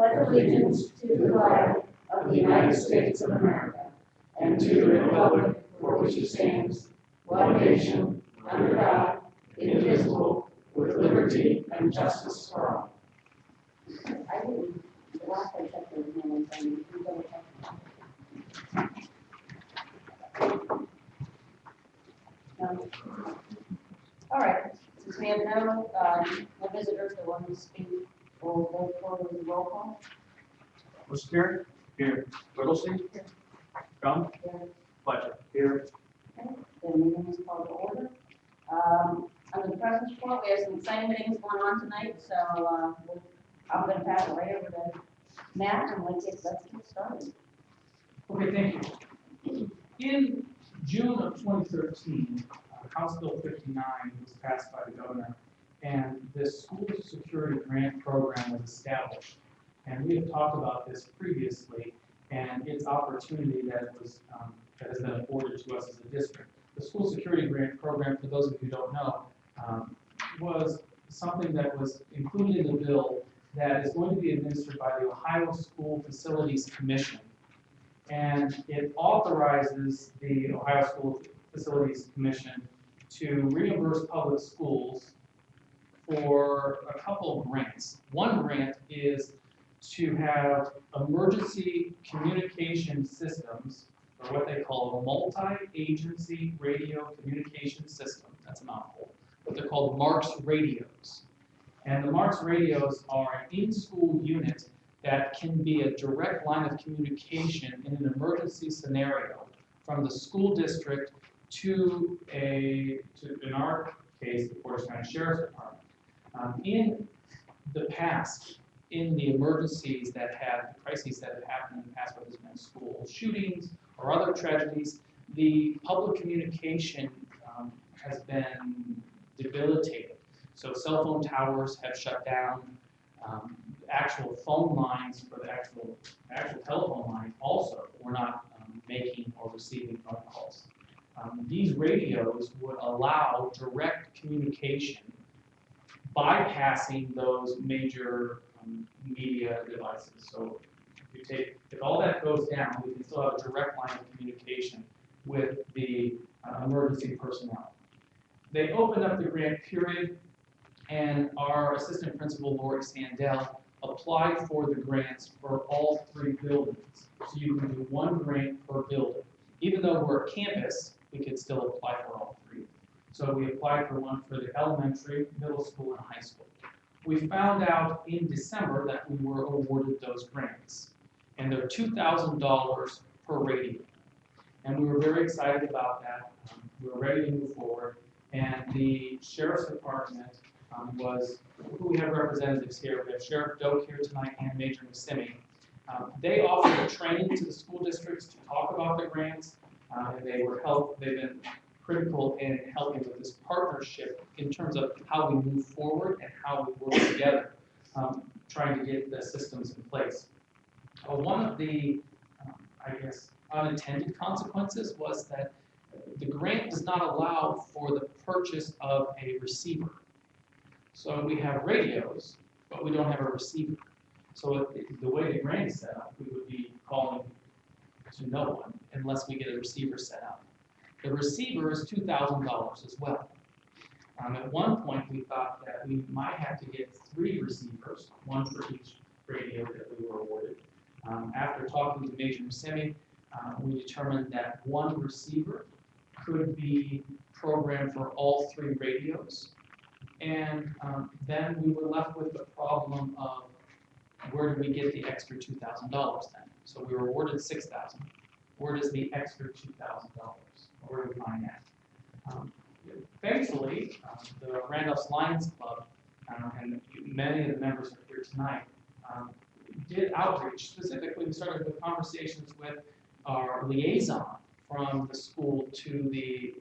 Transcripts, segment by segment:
pledge allegiance to the flag of the United States of America and to the republic for which it stands, one nation, under God, indivisible, with liberty and justice for all. I didn't. The last I checked, there was no one saying you double check. No. All right. Since we have no visitors that want to speak, we'll go forward with the roll call. Motion carried. Here. Whittlesey. Here. Gum. Here. Fletcher. Here. Okay. The meeting is called to order. Under the president's report, we have some exciting things going on tonight, so I'm going to pass it right over to Matt, and let's get started. Okay, thank you. In June of 2013, House Bill 59 was passed by the governor, and this school security grant program was established. And we have talked about this previously, and its opportunity that has been afforded to us as a district. The school security grant program, for those of you who don't know, was something that was included in the bill that is going to be administered by the Ohio School Facilities Commission. And it authorizes the Ohio School Facilities Commission to reimburse public schools for a couple of grants. One grant is to have emergency communication systems, or what they call a multi-agency radio communication system. That's a mouthful. But they're called MARCS radios. And the MARCS radios are an in-school unit that can be a direct line of communication in an emergency scenario from the school district to in our case, the Portage County Sheriff's Department. In the past, in the emergencies that have, the crises that have happened in the past, whether it's been school shootings or other tragedies, the public communication has been debilitated. So cell phone towers have shut down. Actual phone lines for the actual telephone lines also were not making or receiving phone calls. These radios would allow direct communication, bypassing those major media devices. So if all that goes down, we can still have a direct line of communication with the emergency personnel. They opened up the grant period, and our assistant principal, Lori Sandell, applied for the grants for all 3 buildings. So you can do 1 grant per building. Even though we're a campus, we could still apply for all 3. So we applied for one for the elementary, middle school, and high school. We found out in December that we were awarded those grants, and they're $2,000 per radio. And we were very excited about that. We were ready to move forward, and the Sheriff's Department we have representatives here. We have Sheriff Doak here tonight and Major Missimi. They offered training to the school districts to talk about the grants, and they've been critical in helping with this partnership in terms of how we move forward and how we work together, trying to get the systems in place. One of the, unintended consequences was that the grant does not allow for the purchase of a receiver. So we have radios, but we don't have a receiver. So the way the grant is set up, we would be calling to no one unless we get a receiver set up. The receiver is $2,000 as well. At one point, we thought that we might have to get 3 receivers, 1 for each radio that we were awarded. After talking to Major Missimi, we determined that 1 receiver could be programmed for all 3 radios. And then we were left with the problem of where do we get the extra $2,000 then? So we were awarded $6,000. Where does the extra $2,000? Where do we find that? Thankfully, the Randolph's Lions Club, and many of the members are here tonight, did outreach. Specifically, we started with conversations with our liaison from the school to the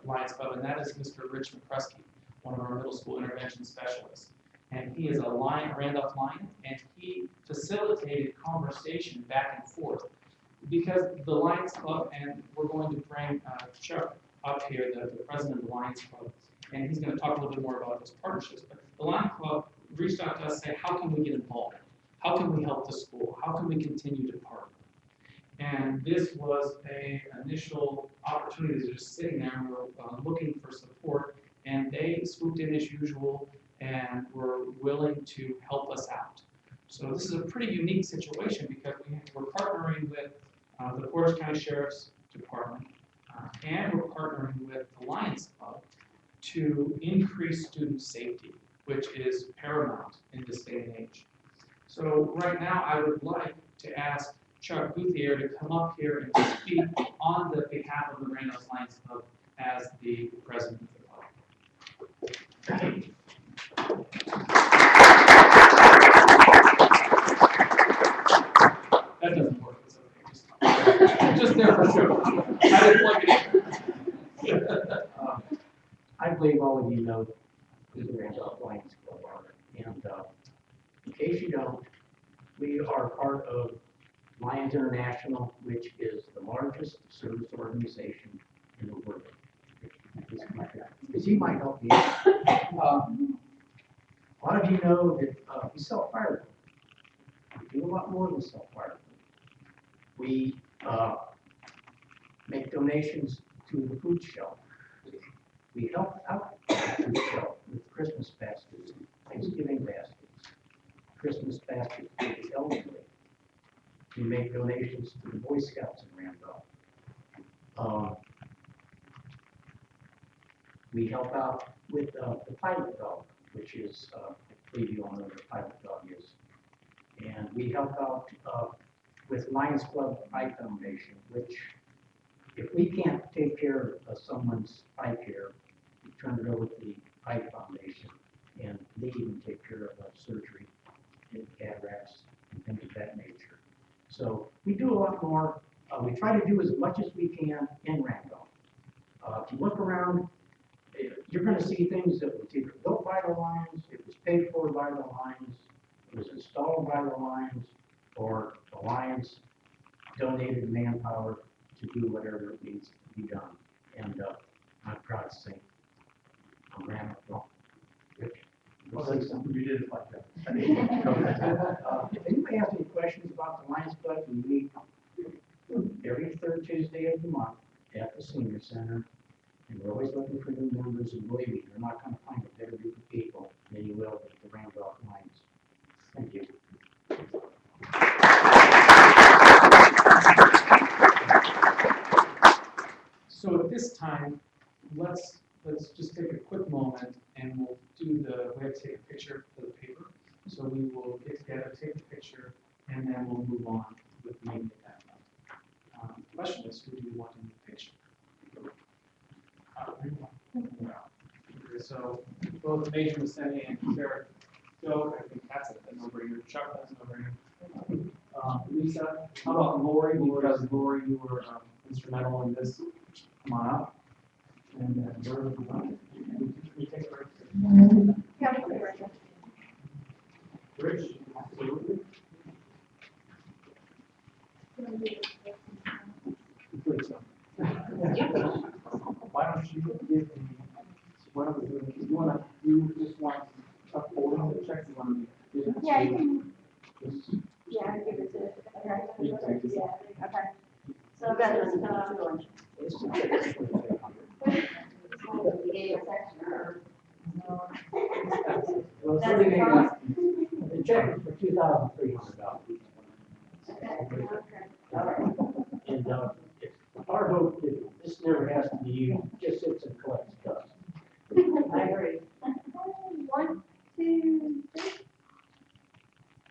Lions Club, and that is Mr. Rich McCruskey, one of our middle school intervention specialists. And he is a Randolph Lion, and he facilitated conversation back and forth. Because the Lions Club, and we're going to bring Chuck up here, the president of the Lions Club, and he's going to talk a little bit more about those partnerships. But the Lions Club reached out to us and said, how can we get involved? how can we help the school? How can we continue to partner? And this was an initial opportunity. They're just sitting there and we're looking for support, and they swooped in as usual and were willing to help us out. So this is a pretty unique situation because we're partnering with the Portage County Sheriff's Department and we're partnering with the Lions Club to increase student safety, which is paramount in this day and age. So right now I would like to ask Chuck Guthier to come up here and speak on the behalf of the Randolph Lions Club as the president of the club. That doesn't work, it's okay. Just there for show. I didn't plug it in. I believe all of you know who the Randolph Lions Club are. And in case you don't, we are part of Lions International, which is the largest service organization in the world. Because he might help you. A lot of you know that we sell firewood. We do a lot more than sell firewood. We make donations to the food shelf. We help out the food shelf with Christmas baskets, Thanksgiving baskets, Christmas baskets for the elderly. We make donations to the Boy Scouts in Randolph. We help out with the pilot dog, which is, I believe you all know what a pilot dog is. And we help out with Lions Club Eye Foundation, which if we can't take care of someone's eye care, we turn it over to the Eye Foundation, and they even take care of surgery and cataracts and things of that nature. So we do a lot more. We try to do as much as we can in Randolph. If you look around, you're going to see things that was either built by the Lions, it was paid for by the Lions, it was installed by the Lions, or the Lions donated manpower to do whatever it needs to be done. And I'm proud to say, I'm Randolph. Rich, you'll say something. We did it like that. If anybody has any questions about the Lions Club, we meet every third Tuesday of the month at the Senior Center. And we're always looking for new members, and believe me, you're not going to find a better group of people than you will with the Randolph Lions. Thank you. So at this time, let's just take a quick moment and we'll do we have to take a picture for the paper. So we will get together, take the picture, and then we'll move on with the meeting at that point. The question is, who do you want in the picture? So both Major Messeni and Sarah go. I think that's a no-brainer. Chuck, that's a no-brainer. Lisa, how about Lori? Because Lori, you were instrumental in this. Come on up. And then we take it right. Yeah, we'll be right there. Rich, absolutely. Please. Why don't you give the, why don't we do it? You just want a holding the check, you want to do it? Yeah, you can. Yeah, I give it to, okay. Yeah, okay. So veterans, Well, the check is for $2,300. Okay. All right. And it's our hope that this never has to be used, just sits and collects dust. I agree. 1, 2, 3.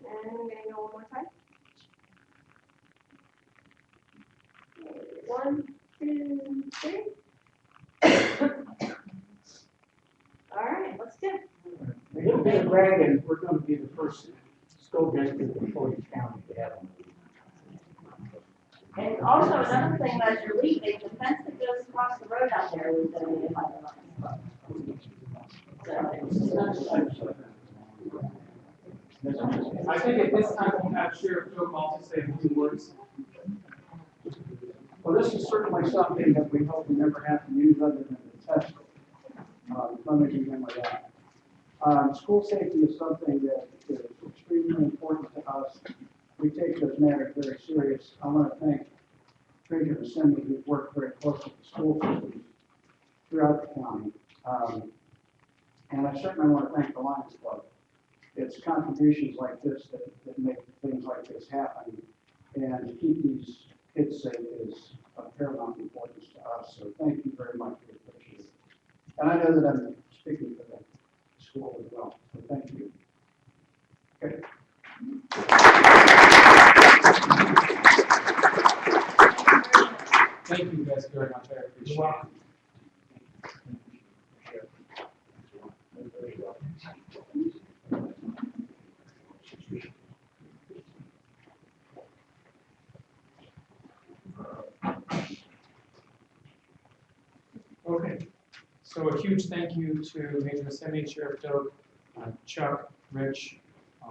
And I'm gonna go one more time. 1, 2, 3. All right, let's do it. A little bit of bragging, we're going to be the first school district in Portage County to have them. And also another thing, as you're leaving, the fence that goes across the road out there was donated by the Lions. I think at this time we'll have Sheriff Joe Call to say a few words. Well, this is certainly something that we hope we never have to use other than the test. Let me begin with that. School safety is something that is extremely important to us. We take those matters very serious. I want to thank Treasurer Assembly, who's worked very closely with the school systems throughout the county. And I certainly want to thank the Lions Club. It's contributions like this that make things like this happen. And to keep these kids safe is of paramount importance to us. So thank you very much. We appreciate it. And I know that I'm speaking for the school as well. So thank you. Okay. Thank you guys very much, I appreciate it. Okay, so a huge thank you to Major Assembly, Sheriff Doak, Chuck, Rich,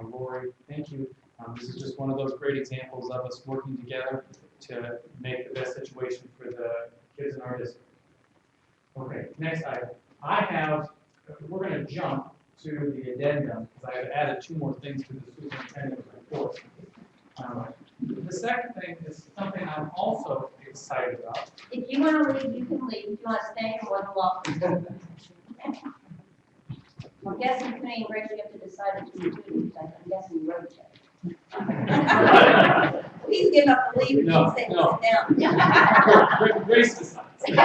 Lori, thank you. This is just one of those great examples of us working together to make the best situation for the kids in our district. Okay, next item. We're going to jump to the addendum because I have added 2 more things to the superintendent's report. The second thing is something I'm also excited about. If you want to leave, you can leave. If you want to stay, you're more than welcome. I'm guessing between Rich, you have to decide between the 2 of you. I'm guessing road check. He's giving up the lead. No, He's saying, no. sit down. Grace decides. Don't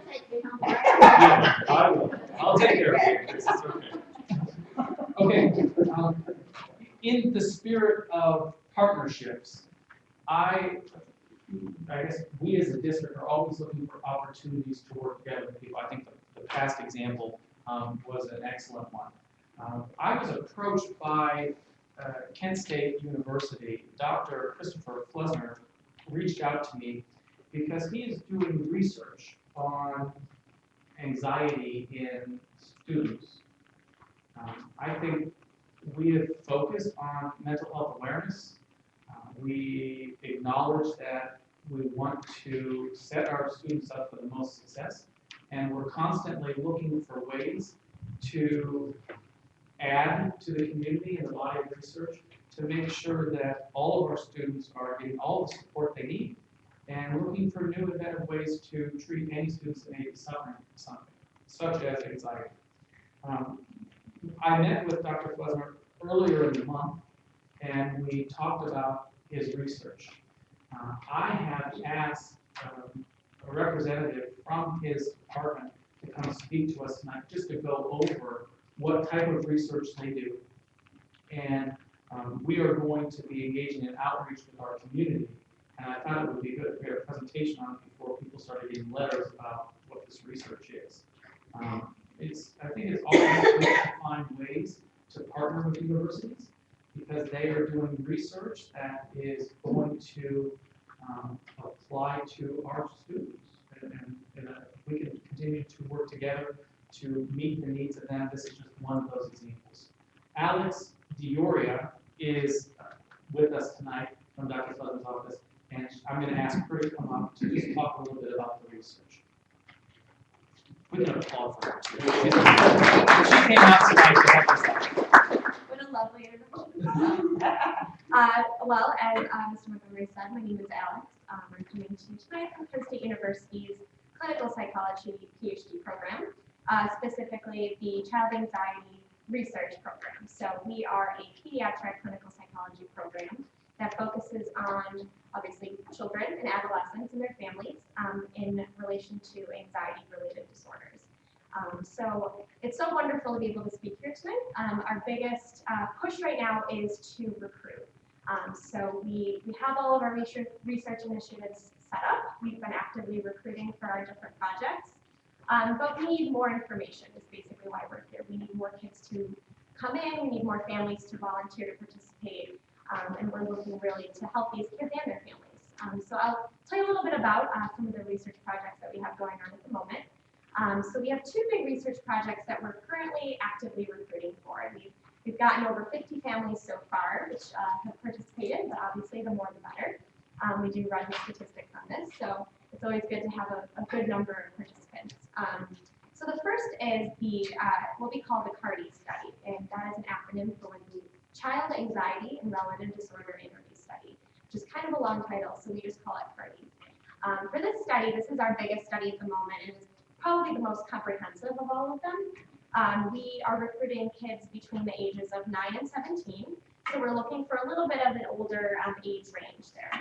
take me home. Yeah, I will. I'll take care of it. This is okay. Okay. In the spirit of partnerships, I guess we as a district are always looking for opportunities to work together with people. I think the past example was an excellent one. I was approached by Kent State University. Dr. Christopher Flesner reached out to me because he is doing research on anxiety in students. I think we have focused on mental health awareness. We acknowledge that we want to set our students up for the most success, and we're constantly looking for ways to add to the community and the body of research to make sure that all of our students are getting all the support they need, and looking for new innovative ways to treat any students that may be suffering from something, such as anxiety. I met with Dr. Flesner earlier in the month, and we talked about his research. I have asked a representative from his department to come speak to us tonight, just to go over what type of research they do. And we are going to be engaging in outreach with our community. And I thought it would be good if we had a presentation on it before people started getting letters about what this research is. I think it's always good to find ways to partner with universities because they are doing research that is going to apply to our students. And we can continue to work together to meet the needs of them. This is just one of those examples. Alex Dioria is with us tonight from Dr. Flesner's office, and I'm going to ask her to come up to just talk a little bit about the research. We can applaud for her too. She came out tonight to help us out. What a lovely introduction. Well, as Mr. Montgomery said, my name is Alex. I'm coming to you tonight from Kent State University's Clinical Psychology PhD program, specifically the Child Anxiety Research Program. So we are a pediatric clinical psychology program that focuses on, obviously, children and adolescents and their families in relation to anxiety-related disorders. So it's so wonderful to be able to speak here tonight. Our biggest push right now is to recruit. So we have all of our research initiatives set up. We've been actively recruiting for our different projects. But we need more information is basically why we're here. We need more kids to come in. We need more families to volunteer to participate. And we're looking really to help these kids and their families. So I'll tell you a little bit about some of the research projects that we have going on at the moment. So we have 2 big research projects that we're currently actively recruiting for. We've gotten over 50 families so far, which have participated, but obviously the more the better. We do run the statistics on this, so it's always good to have a good number of participants. So the first is the what we call the CARDI study, and that is an acronym for when we Child Anxiety and Relative Disorder Interview Study, which is kind of a long title, so we just call it CARDI. For this study, this is our biggest study at the moment, and it's probably the most comprehensive of all of them. We are recruiting kids between the ages of 9 and 17, so we're looking for a little bit of an older age range there.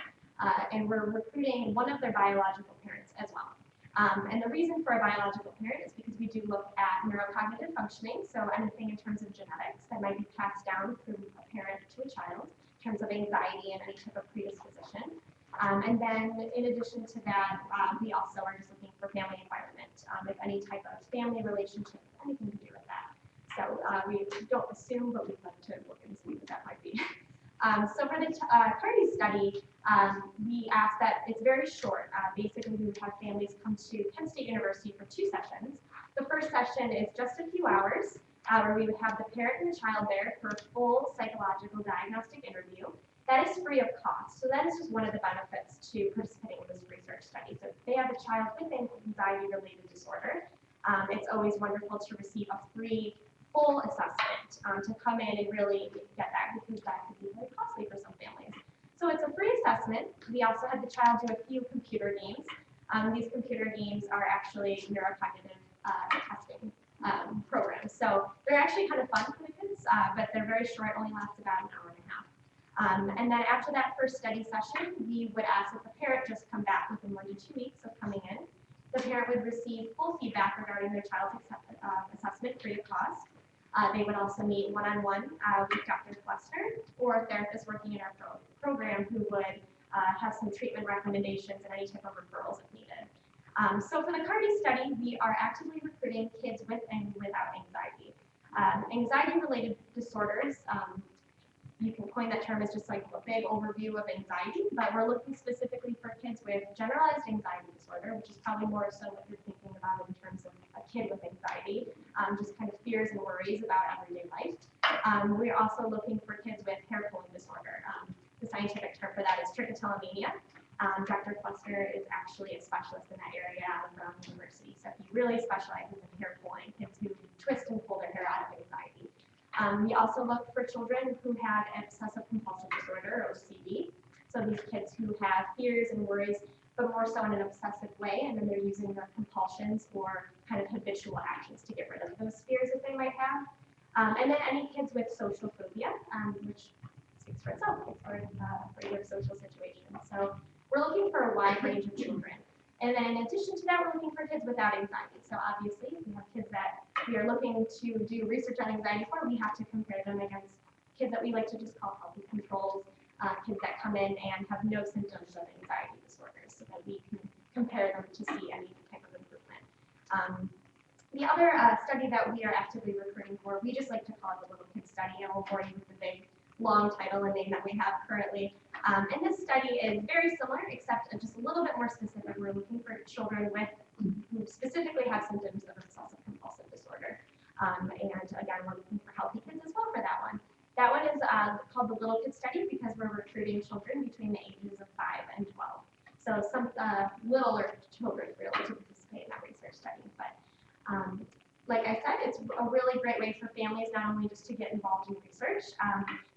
And we're recruiting one of their biological parents as well. And the reason for a biological parent is because we do look at neurocognitive functioning, so anything in terms of genetics that might be passed down from a parent to a child, in terms of anxiety and any type of predisposition. And then in addition to that, we also are just looking for family environment, if any type of family relationship, anything to do with that. So we don't assume, but we'd like to look and see what that might be. So for the CARDI study, we ask that it's very short. Basically, we would have families come to Kent State University for 2 sessions. The first session is just a few hours, where we would have the parent and the child there for a full psychological diagnostic interview. That is free of cost. So that is just one of the benefits to participating in this research study. So if they have a child with an anxiety-related disorder, it's always wonderful to receive a free full assessment, to come in and really get that, because that could be very costly for some families. So it's a free assessment. We also had the child do a few computer games. These computer games are actually neurocognitive testing programs. So they're actually kind of fun for the kids, but they're very short, only lasts about an hour and a half. And then after that first study session, we would ask that the parent just come back within 1 to 2 weeks of coming in. The parent would receive full feedback regarding their child's assessment free of cost. They would also meet one-on-one with Dr. Cluster or a therapist working in our program who would have some treatment recommendations and any type of referrals if needed. So for the CARDI study, we are actively recruiting kids with and without anxiety. Anxiety-related disorders, you can coin that term as just like a big overview of anxiety, but we're looking specifically for kids with generalized anxiety disorder, which is probably more so what you're thinking about in terms of a kid with anxiety, just kind of fears and worries about everyday life. We're also looking for kids with hair pulling disorder. The scientific term for that is trichotillomania. Dr. Cluster is actually a specialist in that area out of Brown University, so he really specializes in hair pulling, kids who twist and pull their hair out of anxiety. We also look for children who have obsessive compulsive disorder, or OCD. So these kids who have fears and worries, but more so in an obsessive way, and then they're using their compulsions or kind of habitual actions to get rid of those fears that they might have. And then any kids with social phobia, which speaks for itself, kids who are afraid of social situations. So we're looking for a wide range of children. And then in addition to that, we're looking for kids without anxiety. So obviously, if we have kids that we are looking to do research on anxiety for, we have to compare them against kids that we like to just call healthy controls, kids that come in and have no symptoms of anxiety disorders, so that we can compare them to see any type of improvement. The other study that we are actively recruiting for, we just like to call it the Little Kid Study. I won't bore you with the big, long title and name that we have currently. And this study is very similar, except just a little bit more specific. We're looking for children who specifically have symptoms of obsessive compulsive disorder. And again, we're looking for healthy kids as well for that one. That one is called the Little Kid Study because we're recruiting children between the ages of 5 and 12. So some littler children really to participate in that research study. But like I said, it's a really great way for families not only just to get involved in research,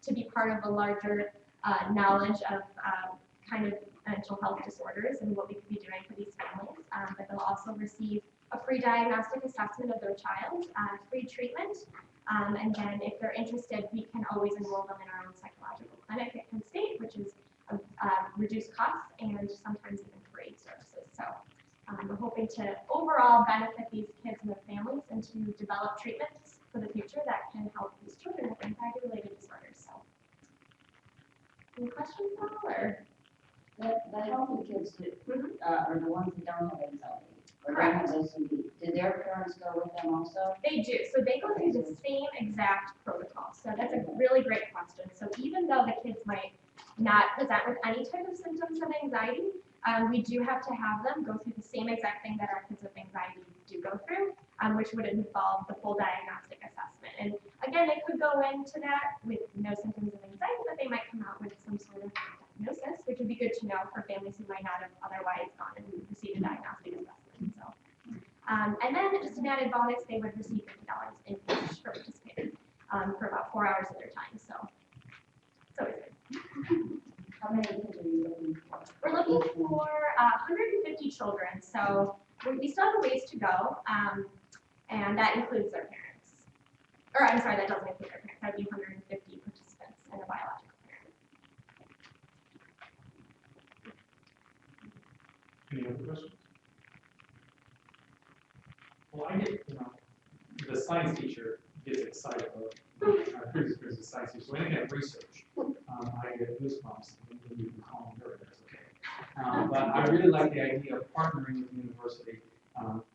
to be part of a larger knowledge of kind of mental health disorders and what we could be doing for these families, but they'll also receive a free diagnostic assessment of their child, free treatment, and then if they're interested, we can always enroll them in our own psychological clinic at Kent State, which is reduced costs and sometimes even free services. So we're hoping to overall benefit these kids and their families and to develop treatments for the future that can help these children with anxiety-related disorders. So, any questions at all, or? The healthy kids are the ones that don't have anxiety. Or Correct. don't have OCD. Did their parents go with them also? They do. So they go through the same exact protocol. So that's a really great question. So even though the kids might not present with any type of symptoms of anxiety, we do have to have them go through the same exact thing that our kids with anxiety do go through, which would involve the full diagnostic assessment. And again, they could go into that with no symptoms of anxiety, but they might come out with some sort of diagnosis, which would be good to know for families who might not have otherwise gone and received a diagnostic assessment. So, and then just an added bonus, they would receive $50 in cash for participating for about 4 hours of their time. So How many kids are you looking for? We're looking for 150 children, so we still have a ways to go, and that includes their parents. Or I'm sorry, that doesn't include their parents. That'd be 150 participants and a biological parent. Any other questions? Well, I get, the science teacher gets excited about, there's a science teacher, so when I get research, I get goosebumps, and you can call them nervous, okay? But I really like the idea of partnering with the university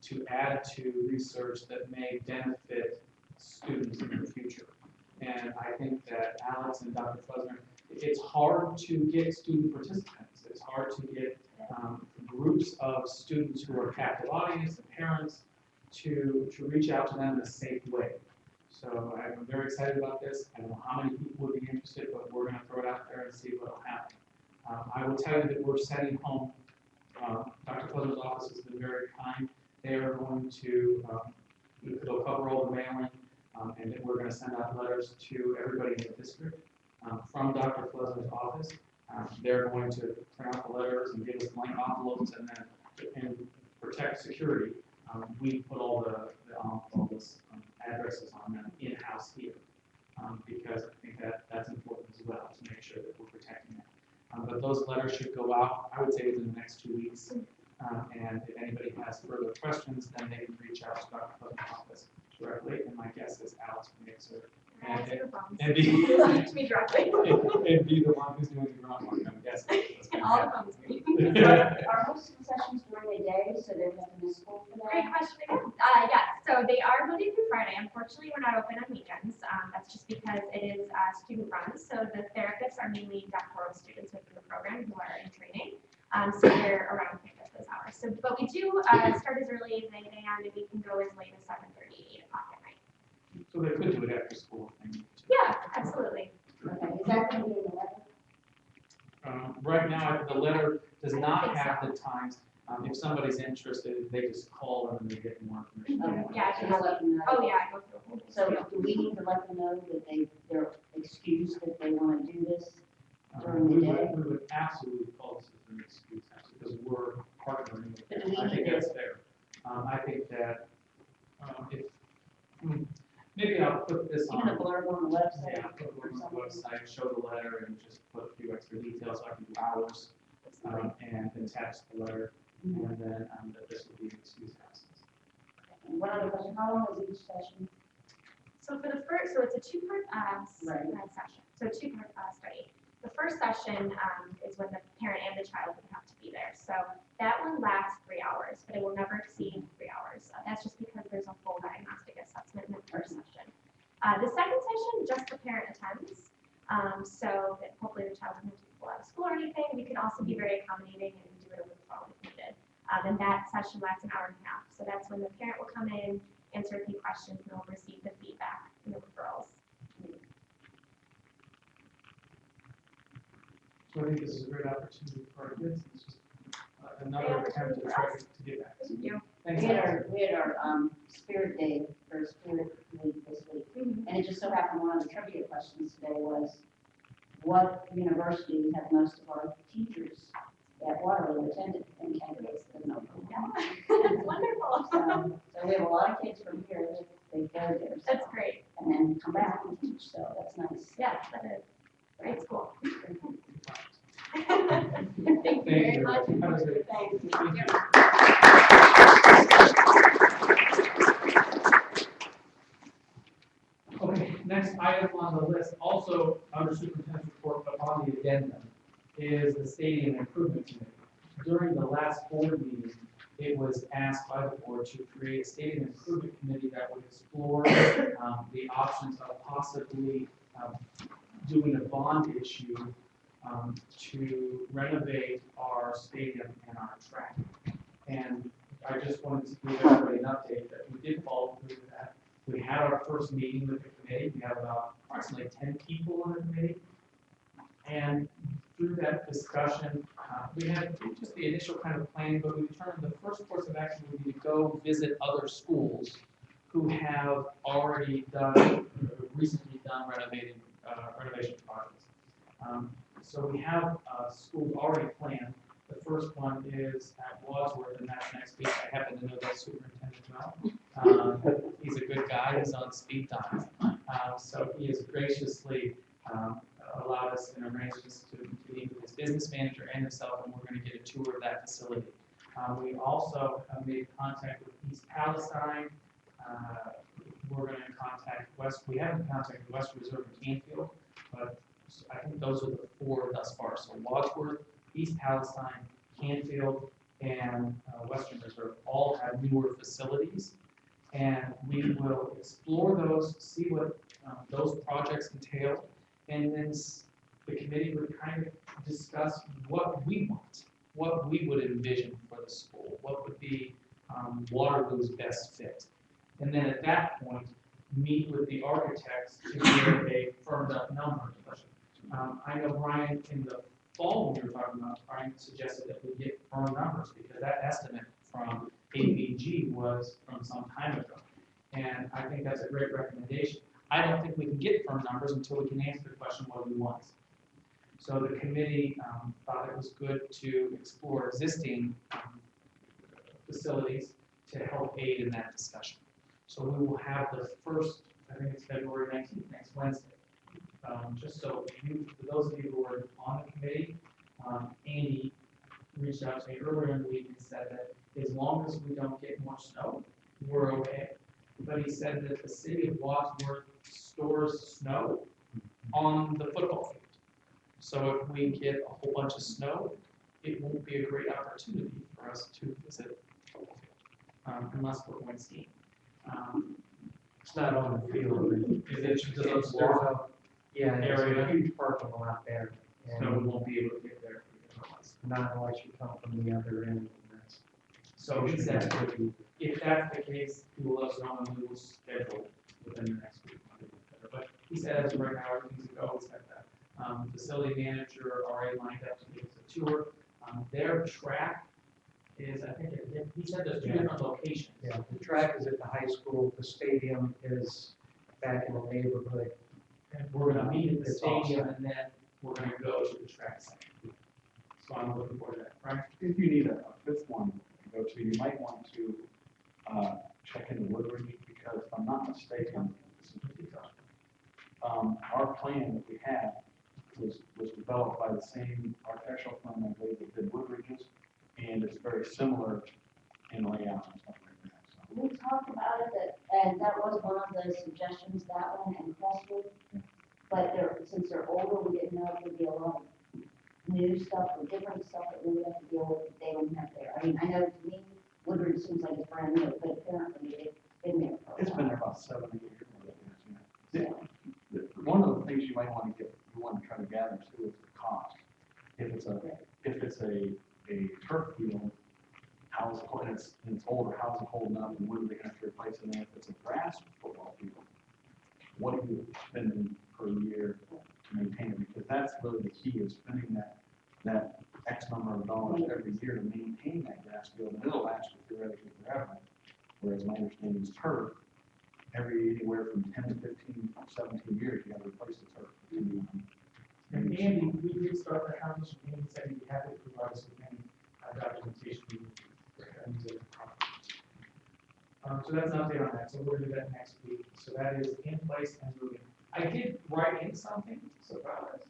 to add to research that may benefit students in the future. And I think that Alex and Dr. Klesner, it's hard to get student participants. It's hard to get groups of students who are captive audience and parents to reach out to them in a safe way. So I'm very excited about this. I don't know how many people would be interested, but we're going to throw it out there and see what will happen. I will tell you that we're sending home, Dr. Klesner's office has been very kind. They are going to, they'll cover all the mailing, and then we're going to send out letters to everybody in the district from Dr. Klesner's office. They're going to print out the letters and give us blank envelopes, and then and protect security. We put all the addresses on them in-house here because I think that's important as well to make sure that we're protecting them. But those letters should go out, I would say, within the next 2 weeks. And if anybody has further questions, then they can reach out to Dr. Klesner's office directly. And my guess is Alex will answer. And be me directly. and be the one who's doing the groundwork, I'm guessing. All the phones. Are most of the sessions during the day, so they have to miss school for that? Great question again. Yes, so they are Monday through Friday. Unfortunately, we're not open on weekends. That's just because it is student run. So the therapists are mainly doctoral students within the program who are in training. So they're around campus those hours. So, but we do start as early as 9 a.m. and we can go as late as 7:30, 8 o'clock at night. So they could do it after school. If they need to. Yeah, absolutely. Okay, is that going to be in the letter? Right now, the letter does not have the times. If somebody's interested, they just call them and they get more information. Yeah, So you'll let them know? Oh, yeah, I go through a whole So spiel. do we need to let them know that they're excused if they want to do this during We the day? would absolutely call this as an excuse, actually, because we're partnering with But them. do we I think need that's fair. I think that maybe I'll put this Even a on. blurb on the website? Yeah, put it on the website, show the letter, and just put a few extra details, like the hours, and attach the letter, and then that this will be an excuse absence. And one other question, how long is each session? So for the first, so it's a two-part Right. session, so two-part study. The first session is when the parent and the child would have to be there. So that one lasts 3 hours, but it will never exceed 3 hours. That's just because there's a full diagnostic assessment in the first session. The second session, just the parent attends. So that hopefully the child doesn't have to pull out of school or anything. We can also be very accommodating and do it over the phone if needed. And that session lasts an hour and a half. So that's when the parent will come in, answer a few questions, and they'll receive the feedback and the referrals. So I think this is a great opportunity for our kids. It's just another attempt to try to get back. Thank you. Thanks, We had Alex. our Spirit Day for Spirit Week this week. And it just so happened one of the trivia questions today was, what university have most of our teachers at Waterloo attended? And candidates didn't know. That's wonderful. So we have a lot of kids from here that they go there. So- That's great. And then come back and teach, so that's nice. Yeah, that is great school. Thank Thank you very you. much. Have a great- Thank you. Thank you. Okay, next item on the list, also under superintendent's report, but on the addendum, is the stadium improvement committee. During the last board meeting, it was asked by the board to create a stadium improvement committee that would explore the options of possibly doing a bond issue to renovate our stadium and our track. And I just wanted to give everybody an update that we did follow through with that. We had our first meeting with the committee. We have about approximately 10 people on the committee. And through that discussion, we had just the initial kind of planning, but we determined the first course of action would be to go visit other schools who have already done, recently done renovation projects. So we have schools already planned. The first one is at Wadsworth, and that's next week. I happen to know that superintendent well. He's a good guy, he's on speed dial. So he has graciously allowed us and arranged us to meet with his business manager and himself, and we're going to get a tour of that facility. We also have made contact with East Palestine. We're going to contact we haven't contacted West Reserve and Canfield, but I think those are the 4 thus far. So Wadsworth, East Palestine, Canfield, and Western Reserve all have newer facilities. And we will explore those, see what those projects entail, and then the committee would kind of discuss what we want, what we would envision for the school, what would be Waterloo's best fit. And then at that point, meet with the architects to get a firmed up number. I know Brian, in the fall when we were talking about, Brian suggested that we get firm numbers because that estimate from AVG was from some time ago. And I think that's a great recommendation. I don't think we can get firm numbers until we can answer the question, what do we want? So the committee thought it was good to explore existing facilities to help aid in that discussion. So we will have the first, I think it's February 19th, next Wednesday. Just so for those of you who are on the committee, Andy reached out to me earlier in the week and said that as long as we don't get more snow, we're okay. But he said that the city of Wadsworth stores snow on the football field. So if we get a whole bunch of snow, it won't be a great opportunity for us to visit the football field, unless we're going skiing. It's not on the field. Yeah, there's a huge parking lot there. So we won't be able to get there. Not unless you come from the other end. So he said, if that's the case, he will let us know and we will schedule within the next week. But he said, as of right now, everything's a go. He's got that facility manager already lined up to give us a tour. Their track is, I think, he said there's 2 different locations. Yeah, the track is at the high school. The stadium is back in the neighborhood. And we're gonna meet at the stadium and then we're gonna go to the track center. So I'm looking forward to that, right? If you need a 5th one to go to, you might want to check into Woodbridge, because if I'm not mistaken, our plan that we had was developed by the same architectural firm, I believe, that did Woodbridge's, and it's very similar in layout and stuff like that. So. We talked about it, and that was one of the suggestions, that one and Crestwood. But since they're older, we didn't know if there'd be a lot of new stuff or different stuff that we would have to deal with that they don't have there. I mean, I know to me, Woodbridge seems like it's brand new, but apparently it's been there for a while. It's been there about 7 or 8 years. Yeah. One of the things you might want to try to gather too is the cost. If it's a turf field, how's it and it's older, how's it holding up, and when are they going to replace it? And if it's a grass football field, what are you spending per year to maintain it? Because that's really the key, is spending that X number of dollars every year to maintain that grass field, and it'll last you theoretically forever. Whereas my understanding is turf, anywhere from 10 to 15, 17 years, you got to replace the turf. And Andy, we did start that conversation. Andy said he'd be happy to provide us with any documentation we need. So that's an update on that. So we'll do that next week. So that is in place and moving. I did write in something, surprise.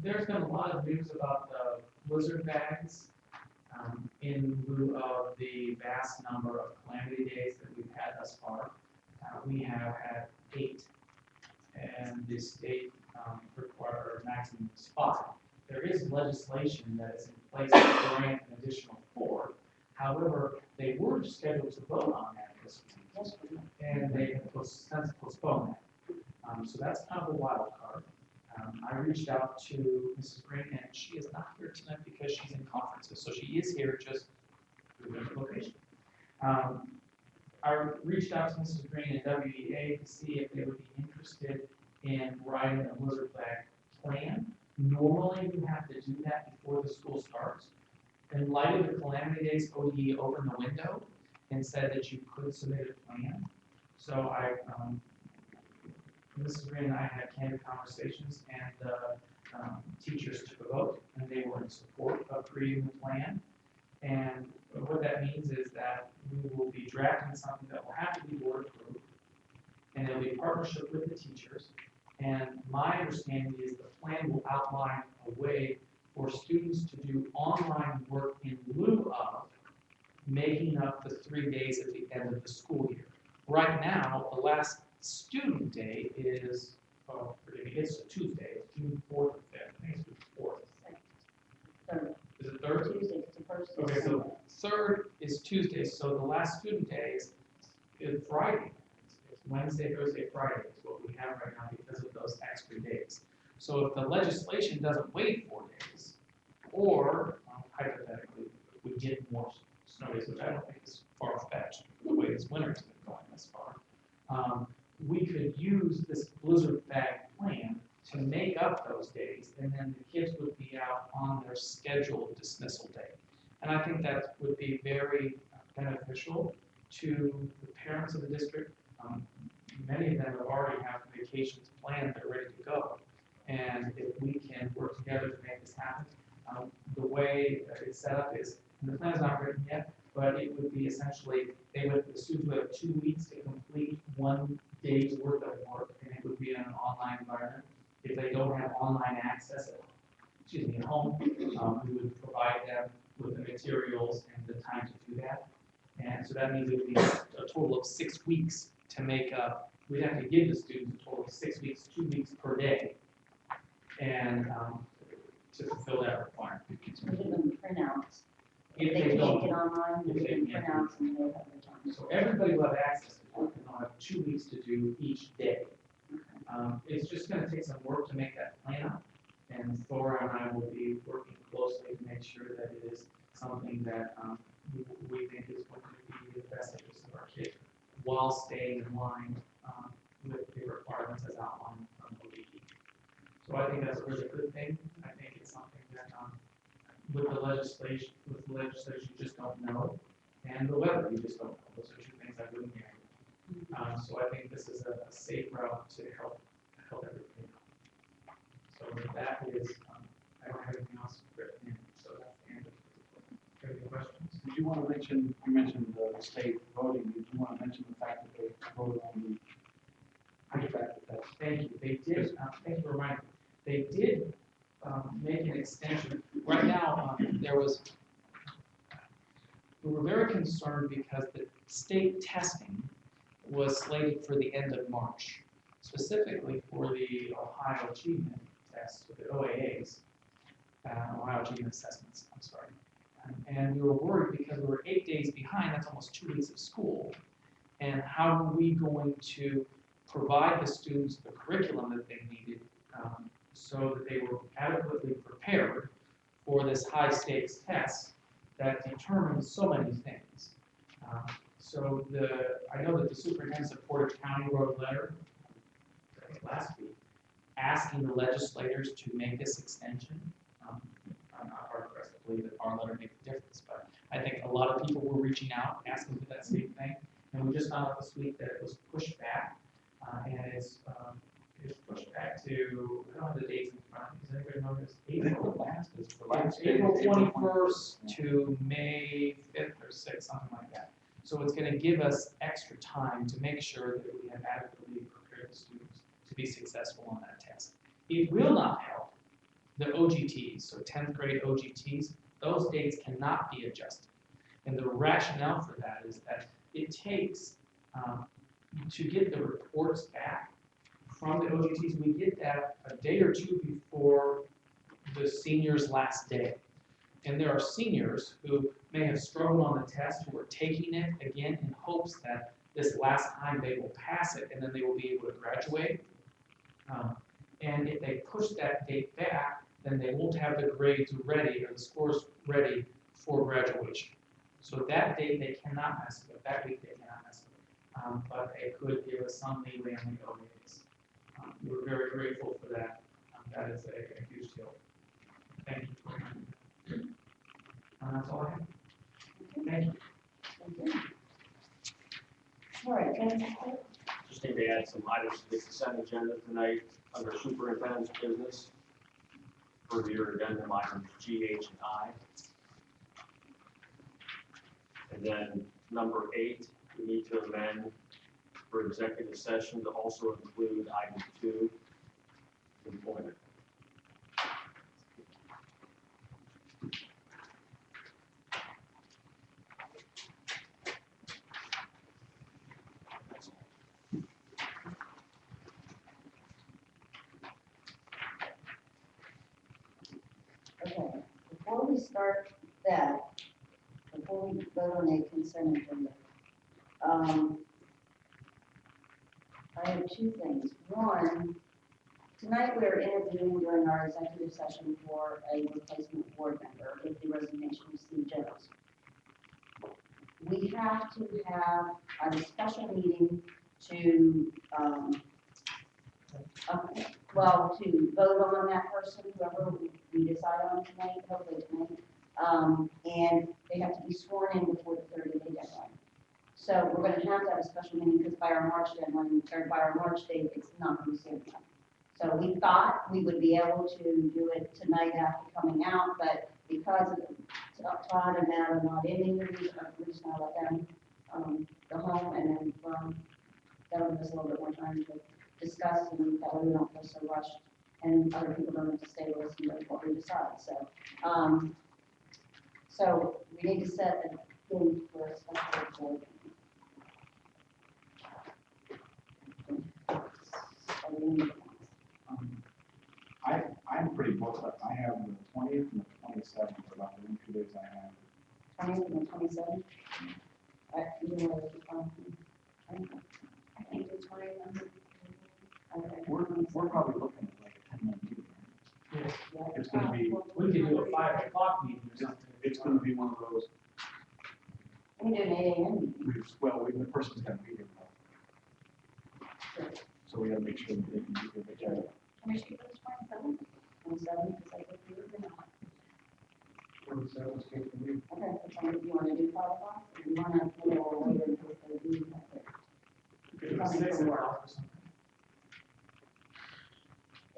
There's been a lot of news about the blizzard bags in lieu of the vast number of calamity days that we've had thus far. We have had 8, and the state requires a maximum of 5. There is legislation that is in place to grant an additional 4. However, they were scheduled to vote on that this week, and they have since postponed that. So that's kind of a wild card. I reached out to Mrs. Green, and she is not here tonight because she's in conferences. So she is here, just to a different location. I reached out to Mrs. Green and WEA to see if they would be interested in writing a blizzard flag plan. Normally, you have to do that before the school starts. In light of the calamity days, ODE opened the window and said that you could submit a plan. So Mrs. Green and I had candid conversations, and teachers to vote, and they were in support of creating the plan. And what that means is that we will be drafting something that will have to be board approved, and it'll be a partnership with the teachers. And my understanding is the plan will outline a way for students to do online work in lieu of making up the 3 days at the end of the school year. Right now, the last student day is, it's a Tuesday, it's June 4th or 5th, I think it's June 4th. Third, Is it 3rd? Tuesday, it's the first. Okay, so 3rd is Tuesday, so the last student day is Friday. It's Wednesday, Thursday, Friday is what we have right now because of those extra days. So if the legislation doesn't wait 4 days, or hypothetically, we get more snow days, which I don't think is far-fetched, the way this winter's been going this far, we could use this blizzard bag plan to make up those days, and then the kids would be out on their scheduled dismissal day. And I think that would be very beneficial to the parents of the district. Many of them have already have vacations planned, they're ready to go. And if we can work together to make this happen, the way that it's set up is, and the plan's not written yet, but it would be essentially, the students would have 2 weeks to complete 1 day's worth of work, and it would be in an online environment. If they don't have online access at home, we would provide them with the materials and the time to do that. And so that means it would be a total of 6 weeks to make up. We'd have to give the students a total of 6 weeks, 2 weeks per day, and to fulfill that requirement. We give them printouts. If If they they can't don't, get online, we if give they them can't. printouts and they have the time. so everybody will have access to it, and they'll have 2 weeks to do each day. It's just gonna take some work to make that plan up, and Thora and I will be working closely to make sure that it is something that, we think is going to be the best interest of our kids, while staying in line, with the requirements as outlined from the ODE. So I think that's a really good thing. I think it's something that, with the legislation, you just don't know, and the weather, you just don't know. Those are 2 things I wouldn't guarantee. So I think this is a safe route to help everybody out. So that is, I don't have anything else written in, so that's the end of it. Any questions? Did you want to mention, you mentioned the state voting, did you want to mention the fact that they voted on the test? Thank you. They did, thank you for reminding me. They did make an extension. Right now, we were very concerned because the state testing was slated for the end of March, specifically for the Ohio Achievement Tests, or the OAAs, Ohio Achievement Assessments, I'm sorry. And we were worried because we were 8 days behind, that's almost 2 weeks of school. And how are we going to provide the students the curriculum that they needed so that they were adequately prepared for this high stakes test that determines so many things. So I know that the superintendent of Porter County wrote a letter last week asking the legislators to make this extension. I'm not hard pressed to believe that our letter made a difference, but I think a lot of people were reaching out, asking for that same thing. And we just found out this week that it was pushed back, and it's pushed back to, I don't have the dates in front of me. Does anybody know this? April 21st to May 5th or 6th, something like that. So it's going to give us extra time to make sure that we have adequately prepared the students to be successful on that test. It will not help the OGTs, so 10th grade OGTs, those dates cannot be adjusted. And the rationale for that is that it takes, to get the reports back from the OGTs, we get that a day or 2 before the senior's last day. And there are seniors who may have struggled on the test who are taking it again in hopes that this last time they will pass it and then they will be able to graduate. And if they push that date back, then they won't have the grades ready or the scores ready for graduation. So that date they cannot mess with, that week they cannot mess with. But they could give us some leeway on the OAs. We're very grateful for that. That is a huge deal. Thank you. That's all I have. Thank you. Thank you. All right, Just need to add some items to the consent agenda tonight under superintendent's business. for your addendum items G, H, and I. And then number 8, we need to amend for executive session to also include item 2, employment. Okay, before we start that, before we vote on the consent agenda, I have 2 things. One, tonight we are interviewing during our executive session for a replacement board member with the resignation of Steve Jones. We have to have a special meeting to, to vote on that person, whoever we decide on tonight, hopefully tonight. And they have to be sworn in before the 30-day deadline. So we're gonna have to have a special meeting because by our March deadline, or by our March date, it's not gonna be soon enough. So we thought we would be able to do it tonight after coming out, but because of Todd and Matt are not in here, we're just gonna let them, go home and then, that'll give us a little bit more time to discuss and that way we don't feel so rushed and other people don't have to stay with us and wait what we decide, so. So we need to set a date for a special board meeting. I'm pretty booked up. I have the 20th and the 27th, about the only 2 days I have. 20th and the 27th? You know, I think it's 20th. We're probably looking at like a 10-minute meeting. Yes. It's gonna be, We could do a 5 o'clock meeting or something. it's gonna be one of those, We can do an 8 AM meeting. the person's gonna be here. So we gotta make sure that they can be here. Can we shoot for the 27th? 27th, is that good for you or not? 27 is good for me. Okay, which one, do you wanna do 5 o'clock? Or do you wanna, wait until the meeting? We could do 6 o'clock or something.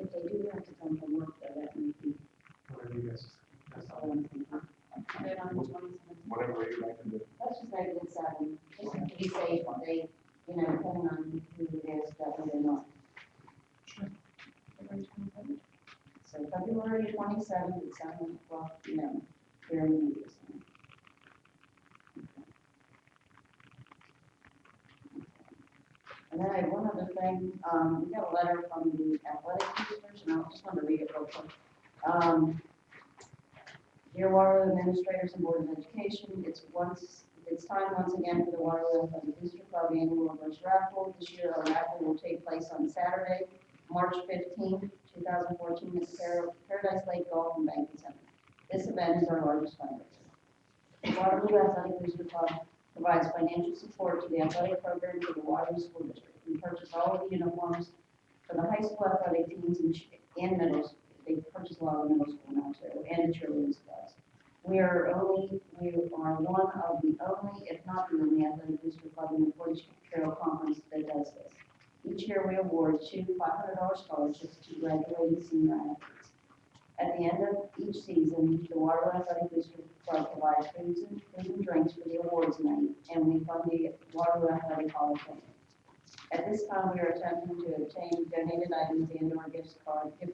If they do have to come from work, though, that may be, Whatever you guys, that's all I'm thinking. Put it on the 27th. Whatever you like to do. Let's just make it at 7, just to be safe, they, depending on who it is, that way they're not. Sure. February 27th. So February 27th at 7 o'clock, here in the meeting. And then I have one other thing, we got a letter from the athletic teachers, and I just want to read it real quick. Dear Waterloo administrators and Board of Education, it's time once again for the Waterloo Athletic Booster Club annual reverse raffle. This year our raffle will take place on Saturday, March 15th, 2014 at the Paradise Lake Golf and Banquet Center. This event is our largest fundraiser. The Waterloo Athletic Booster Club provides financial support to the athletic program for the Waterloo School District. We purchase all of the uniforms for the high school athletic teams and middle school. They purchase a lot of middle school now too, and the cheerleading squads. We are one of the only, if not the only, athletic booster club in the Portage Trail Conference that does this. Each year we award 2 $500 scholarships to graduating senior athletes. At the end of each season, the Waterloo Athletic Booster Club provides food and drinks for the awards night, and we fund the Waterloo Athletic Hall of Fame. At this time, we are attempting to obtain donated items and/or gift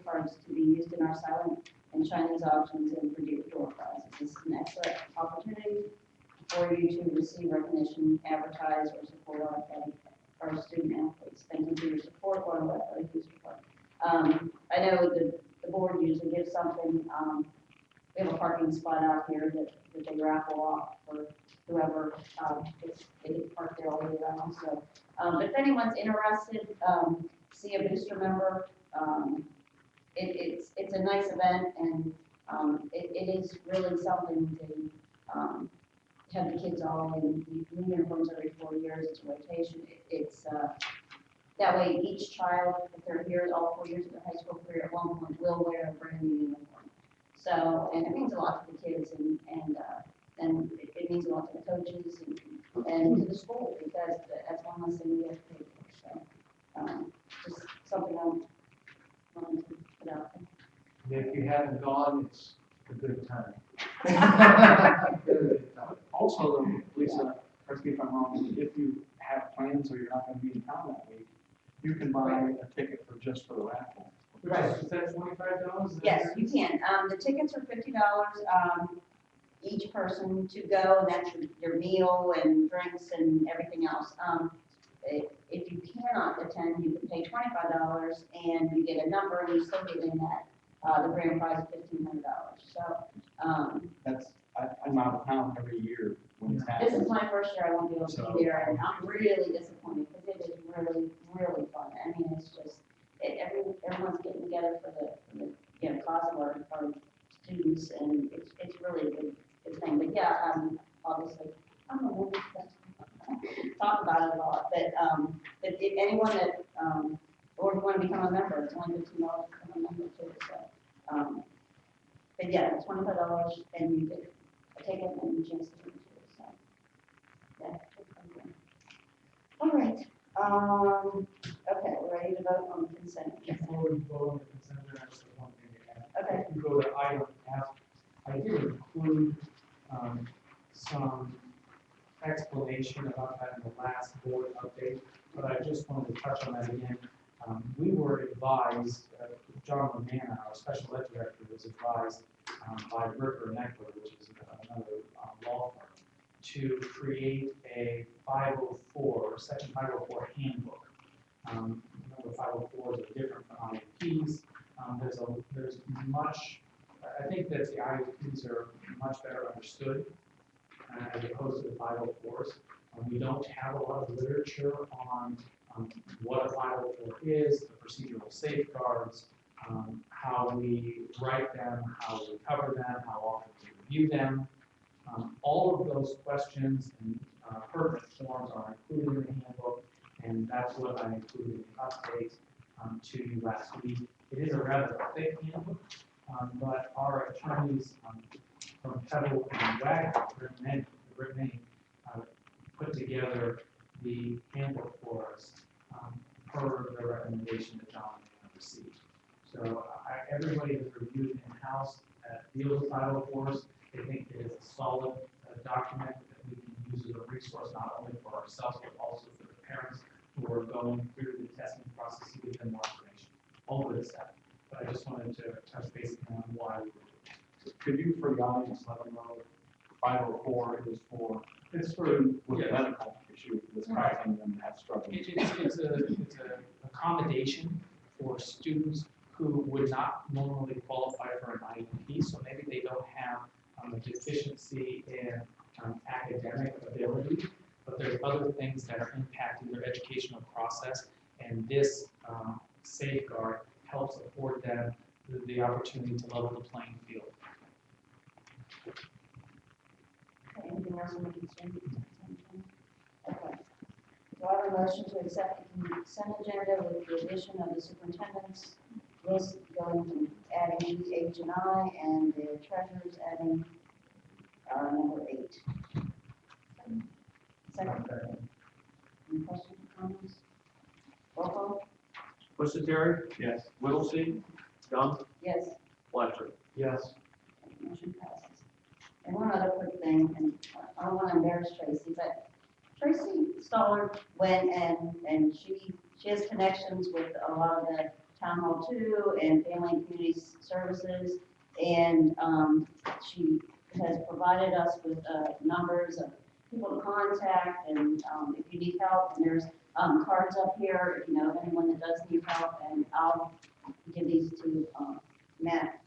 cards to be used in our silent and Chinese auctions and for door prizes. This is an excellent opportunity for you to receive recognition, advertise, or support our student athletes. Thank you for your support, Waterloo Athletic Booster Club. I know the board usually gives something. We have a parking spot out here that they raffle off for whoever, they get parked there all the way around, so. But if anyone's interested, see a booster member, it's a nice event and, it is really something to, have the kids all in uniforms every 4 years, it's a rotation, that way each child, if they're here all 4 years of their high school career, at one point will wear a brand new uniform. So, and it means a lot to the kids and it means a lot to the coaches and to the school because that's one less thing we have to pay for. So, just something I wanted to put out there. If you haven't gone, it's a good time. Also, though, Lisa, correct me if I'm wrong, if you have plans or you're not gonna be in town that week, you can buy a ticket just for the raffle. Right. Is that $25? Yes, you can. The tickets are $50, each person to go, and that's your meal and drinks and everything else. If you cannot attend, you can pay $25 and you get a number and you still get in that, the grand prize of $1,500. So, I'm out of town every year when it's this happening. is my first year I won't be able to be there, and I'm really disappointed because it is really, really fun. I mean, it's just, everyone's getting together for the cause of our students, and it's really a good thing. But yeah, obviously, I'm a woman, talk about it a lot, but if anyone that, or if you want to become a member, it's only $15 to become a member too, so. But yeah, it's $25 and you get a ticket and a chance to drink too, so. Yeah. All right, okay, we're ready to vote on the consent. Before we vote on the consent agenda, I just have one thing to add. Okay. If you go to item F, I did include some explanation about that in the last board update, but I just wanted to touch on that again. We were advised, John Lamanna, our special ed director, was advised by Ricker and Eckler, which is another law firm, to create a 504, section 504 handbook. Number 504s are different from IEPs. There's much, I think that the IEPs are much better understood as opposed to the 504s. We don't have a lot of literature on what a 504 is, the procedural safeguards, how we write them, how we cover them, how often we review them. All of those questions and pertinent forms are included in the handbook, and that's what I included in the update to you last week. It is a rather thick handbook, but our attorneys from Pebble and Wagner, Brittany, put together the handbook for us per the recommendation that John received. So everybody has reviewed in-house that deals with 504s. They think it is a solid document that we can use as a resource not only for ourselves but also for the parents who are going through the testing process to give them more information. All good stuff. But I just wanted to touch base on why we were doing it. Could you, for the audience, let them know 504 is for It's for students with yes. medical issue that's causing them to have struggles? It's a accommodation for students who would not normally qualify for an IEP, so maybe they don't have a deficiency in academic ability, but there's other things that are impacting their educational process, and this safeguard helps afford them the opportunity to level the playing field. Okay, anything else on the consent? Okay. Do I have a motion to accept the consent agenda with the addition of the superintendent's list going from adding E, H, and I, and the treasurer's adding number 8? Second. Any questions or comments? Roll call? Pusateri, Yes. Whittlesey, Young, Yes. Fletcher. Yes. Motion passes. And one other quick thing, and I don't want to embarrass Tracy, but Tracy Stoller went and she has connections with a lot of the Town Hall 2 and Family and Community Services, and she has provided us with numbers of people to contact, and if you need help, and there's cards up here, if you know of anyone that does need help, and I'll give these to Matt.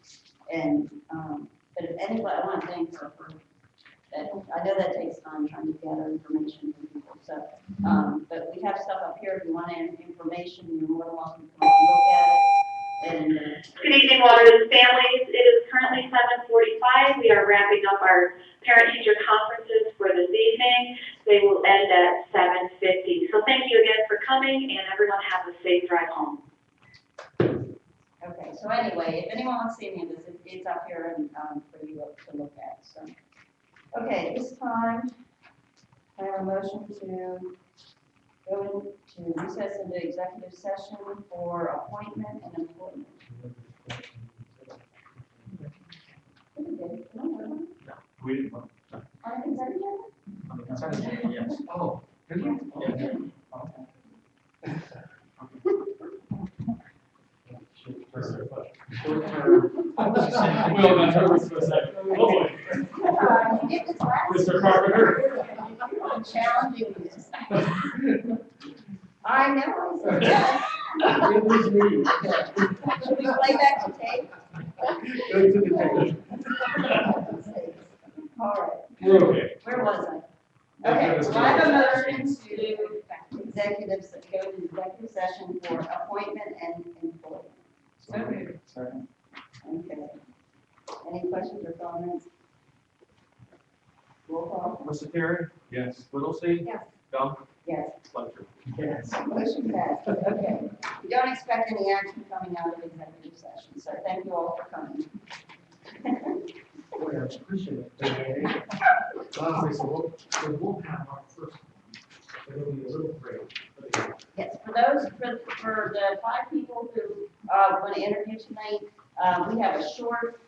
And but if anybody, I want to thank her for that. I know that takes time trying to gather information from people. So, but we have stuff up here. If you want information, you're more than welcome to come up and look at it. And good evening, Waterloo families. It is currently 7:45. We are wrapping up our parent-teacher conferences for this evening. They will end at 7:50. So thank you again for coming, and everyone have a safe drive home. okay. So anyway, if anyone wants to see any of this, it's up here and for you to look at. So, okay, this time I have a motion to go into recess into executive session for appointment and employment. Chris, their pleasure. Short term, We all got nervous for a second. Oh, boy. You get this last. Mr. Carpenter. I'm challenging this. I know, I said yes. It was me. Should we play back the tape? Go to the tape. All right, We're okay. where was I? Okay, so I have a motion to go to executive session for appointment and employment. Second. Okay. Any questions or comments? Roll call. Mr. Terry? Yes. Whittlesey? Yes. Gump? Yes. Fletcher? Yes. Motion passed. Okay. We don't expect any action coming out of executive session, so thank you all for coming. Boy, I appreciate it. Honestly, so we'll have our first one. It'll be a little break. Yes, for the 5 people who want to interview tonight, we have a short.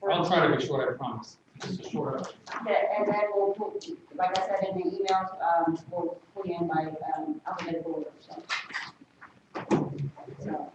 I'll try to be short, I promise. Just a short. And then we'll put, like I said in the email, we'll put you in by alphabetical order, so.